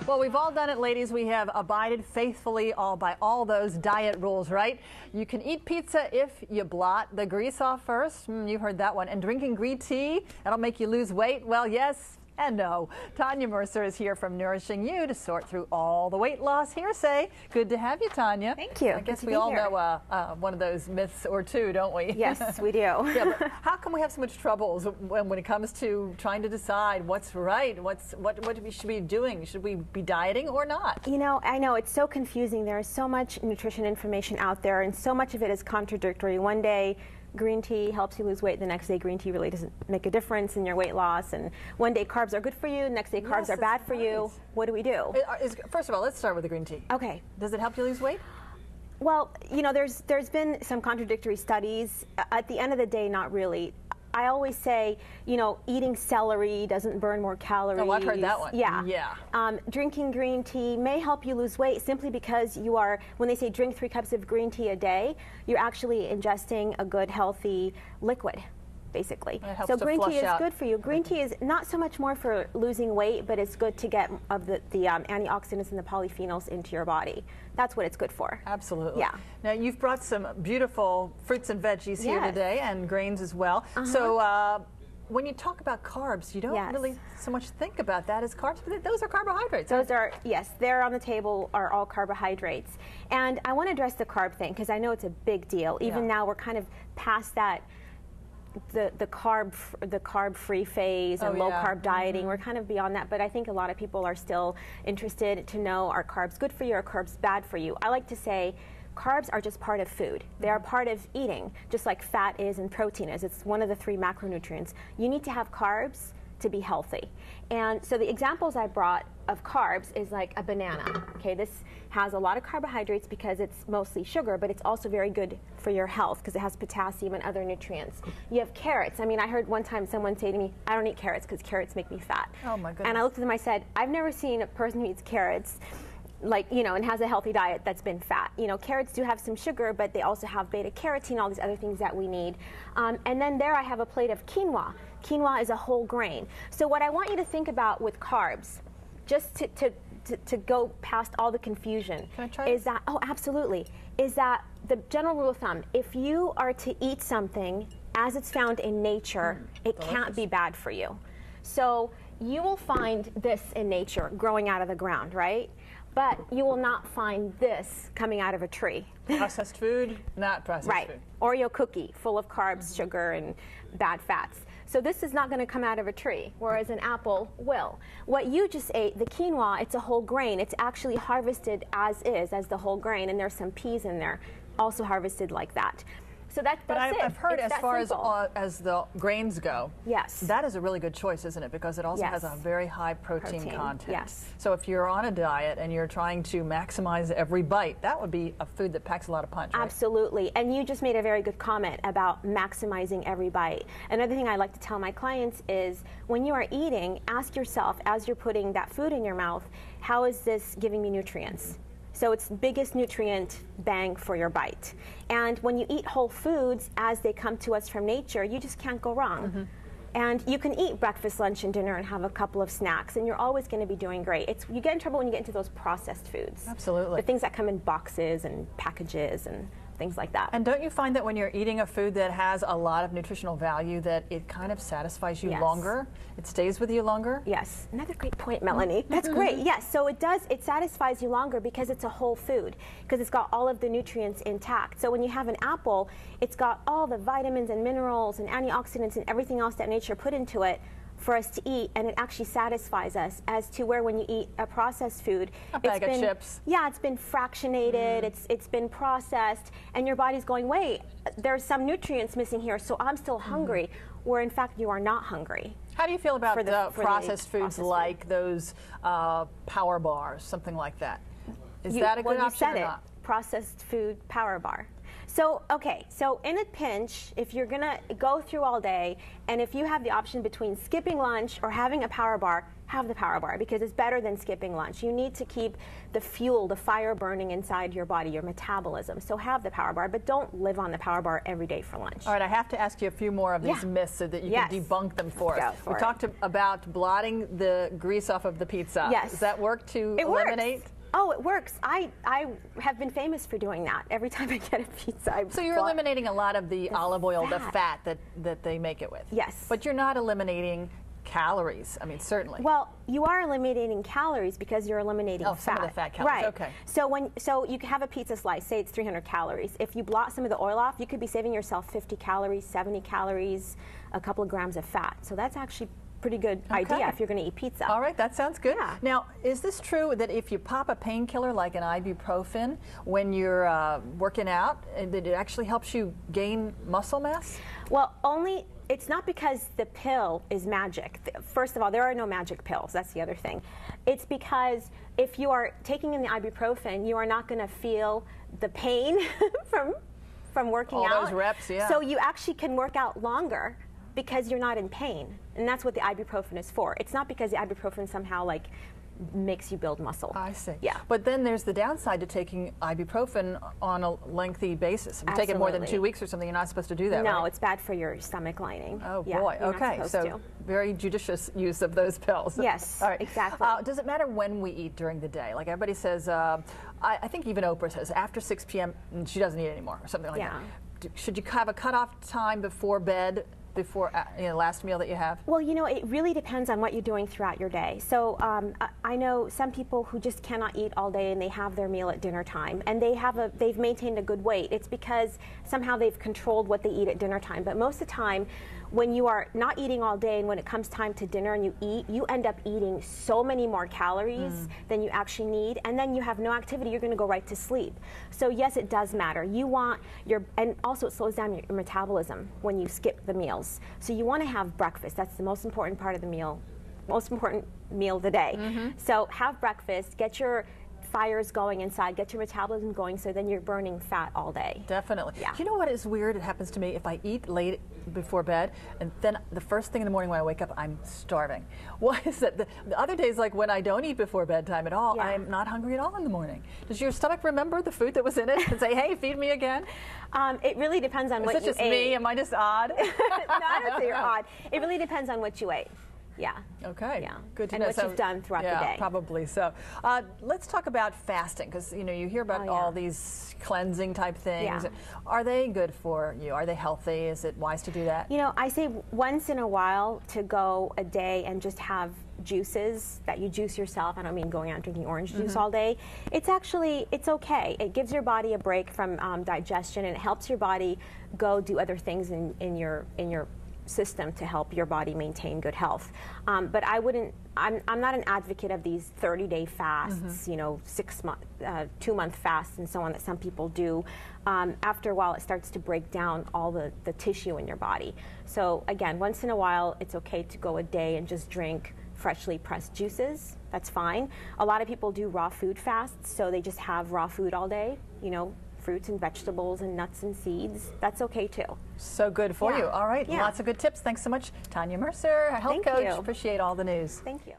Well, we've all done it, ladies. We have abided faithfully by all those diet rules, right? You can eat pizza if you blot the grease off first. You heard that one. And drinking green tea, that'll make you lose weight. Well, yes and no. Tanya Mercer is here from Nourishing You to sort through all the weight loss hearsay. Good to have you, Tanya. Thank you. I guess we all know one of those myths or two, don't we? Yes, we do. Yeah, but how come we have so much troubles when it comes to trying to decide what's right, what we should be doing? Should we be dieting or not? You know, I know it's so confusing. There is so much nutrition information out there, and so much of it is contradictory. One day, green tea helps you lose weight. The next day, green tea really doesn't make a difference in your weight loss. And one day, carbs are good for you. The next day, carbs are bad for you. What do we do? First of all, let's start with the green tea. Okay. Does it help you lose weight? Well, you know, there's been some contradictory studies. At the end of the day, not really. I always say, you know, eating celery doesn't burn more calories. Oh, I've heard that one. Yeah. Yeah. Drinking green tea may help you lose weight simply because you are, when they say drink 3 cups of green tea a day, you're actually ingesting a good, healthy liquid, basically. So green tea is good for you. Green tea is not so much more for losing weight, but it's good to get of the antioxidants and the polyphenols into your body. That's what it's good for. Absolutely. Yeah. Now, you've brought some beautiful fruits and veggies here today, and grains as well. So when you talk about carbs, you don't really so much think about that as carbs, but those are carbohydrates. Those are, yes, they're on the table are all carbohydrates. And I want to address the carb thing because I know it's a big deal. Even now we're kind of past that the carb free phase and low carb dieting. We're kind of beyond that, but I think a lot of people are still interested to know, are carbs good for you or are carbs bad for you? I like to say carbs are just part of food. They are part of eating, just like fat is and protein is. It's one of the 3 macronutrients. You need to have carbs to be healthy. And so the examples I brought of carbs is like a banana. Okay, this has a lot of carbohydrates because it's mostly sugar, but it's also very good for your health because it has potassium and other nutrients. You have carrots. I mean, I heard one time someone say to me, I don't eat carrots because carrots make me fat. Oh my goodness. And I looked at them, I said, I've never seen a person who eats carrots and has a healthy diet that's been fat. You know, carrots do have some sugar, but they also have beta carotene, all these other things that we need. And then there I have a plate of quinoa. Quinoa is a whole grain. So what I want you to think about with carbs, just to go past all the confusion, is that, oh, absolutely, is that the general rule of thumb, if you are to eat something as it's found in nature, it can't be bad for you. So you will find this in nature growing out of the ground, right? But you will not find this coming out of a tree. Processed food, not processed food. Oreo cookie full of carbs, sugar, and bad fats. So this is not going to come out of a tree, whereas an apple will. What you just ate, the quinoa, it's a whole grain. It's actually harvested as is, as the whole grain, and there's some peas in there, also harvested like that. So that's it. I've heard as far as the grains go, that is a really good choice, isn't it? Because it also has a very high protein content. Yes. So if you're on a diet and you're trying to maximize every bite, that would be a food that packs a lot of punch, right? Absolutely. And you just made a very good comment about maximizing every bite. Another thing I like to tell my clients is when you are eating, ask yourself as you're putting that food in your mouth, how is this giving me nutrients? So it's biggest nutrient bang for your bite. And when you eat whole foods as they come to us from nature, you just can't go wrong. And you can eat breakfast, lunch, and dinner and have a couple of snacks, and you're always going to be doing great. You get in trouble when you get into those processed foods. Absolutely. The things that come in boxes and packages and things like that. And don't you find that when you're eating a food that has a lot of nutritional value that it kind of satisfies you longer? It stays with you longer? Yes. Another great point, Melanie. That's great. Yes. So it satisfies you longer because it's a whole food, because it's got all of the nutrients intact. So when you have an apple, it's got all the vitamins and minerals and antioxidants and everything else that nature put into it for us to eat, and it actually satisfies us, as to where when you eat a processed food, a bag of chips. Yeah, it's been fractionated, it's been processed, and your body's going, wait, there's some nutrients missing here, so I'm still hungry, where in fact you are not hungry. How do you feel about the processed foods like those power bars, something like that? Is that a good option or not? Processed food power bar. So, okay, so in a pinch, if you're going to go through all day, and if you have the option between skipping lunch or having a power bar, have the Power Bar because it's better than skipping lunch. You need to keep the fuel, the fire burning inside your body, your metabolism. So have the Power Bar, but don't live on the Power Bar every day for lunch. All right, I have to ask you a few more of these myths so that you can debunk them for us. We talked about blotting the grease off of the pizza. Yes. Does that work to eliminate? Oh, it works. I have been famous for doing that. Every time I get a pizza, So you're eliminating a lot of the olive oil, the fat that they make it with. Yes. But you're not eliminating calories. I mean, certainly. Well, you are eliminating calories because you're eliminating fat. Some of the fat calories. Right. Okay. So you can have a pizza slice, say it's 300 calories. If you blot some of the oil off, you could be saving yourself 50 calories, 70 calories, a couple of grams of fat. So that's actually pretty good idea if you're going to eat pizza. All right, that sounds good. Yeah. Now, is this true that if you pop a painkiller like an ibuprofen when you're working out, that it actually helps you gain muscle mass? Well, it's not because the pill is magic. First of all, there are no magic pills. That's the other thing. It's because if you are taking in the ibuprofen, you are not going to feel the pain from working out. All those reps, yeah. So you actually can work out longer because you're not in pain. And that's what the ibuprofen is for. It's not because the ibuprofen somehow like makes you build muscle. I see. Yeah. But then there's the downside to taking ibuprofen on a lengthy basis. If you take it more than 2 weeks or something, you're not supposed to do that, No, right? it's bad for your stomach lining. Oh, yeah, boy. you're not Okay. supposed So to. very judicious use of those pills. Yes, all right. exactly. Does it matter when we eat during the day? Like everybody says, I think even Oprah says after 6 p.m. she doesn't eat anymore or something like that. Should you have a cutoff time before bed? Before last meal that you have? Well, it really depends on what you're doing throughout your day. So I know some people who just cannot eat all day and they have their meal at dinner time and they've maintained a good weight. It's because somehow they've controlled what they eat at dinner time. But most of the time, when you are not eating all day and when it comes time to dinner and you eat, you end up eating so many more calories than you actually need, and then you have no activity, you're going to go right to sleep. So yes, it does matter. You want and also it slows down your metabolism when you skip the meals. So you want to have breakfast. That's the most important part of the meal, most important meal of the day. So have breakfast, get your fires going inside, get your metabolism going, so then you're burning fat all day. Definitely. Yeah. You know what is weird? It happens to me if I eat late before bed, and then the first thing in the morning when I wake up, I'm starving. Why is that? The other days, like when I don't eat before bedtime at all, I'm not hungry at all in the morning. Does your stomach remember the food that was in it and say, hey, feed me again? It really depends on what you ate. Is it just me? Am I just odd? No, I don't say you're odd. It really depends on what you ate. Yeah. Okay. Yeah. Good to and know. what you've done throughout the day. Probably so. Let's talk about fasting, because you hear about all these cleansing type things. Yeah. Are they good for you? Are they healthy? Is it wise to do that? I say once in a while to go a day and just have juices that you juice yourself. I don't mean going out and drinking orange juice all day. It's okay. It gives your body a break from digestion, and it helps your body go do other things in your system to help your body maintain good health. But I'm not an advocate of these 30-day fasts, 6-month, 2-month fasts and so on that some people do. After a while, it starts to break down all the tissue in your body. So again, once in a while, it's okay to go a day and just drink freshly pressed juices. That's fine. A lot of people do raw food fasts, so they just have raw food all day, fruits and vegetables and nuts and seeds. That's okay too. So good for you. All right, lots of good tips. Thanks so much, Tanya Mercer, a health coach. You. Appreciate all the news. Thank you.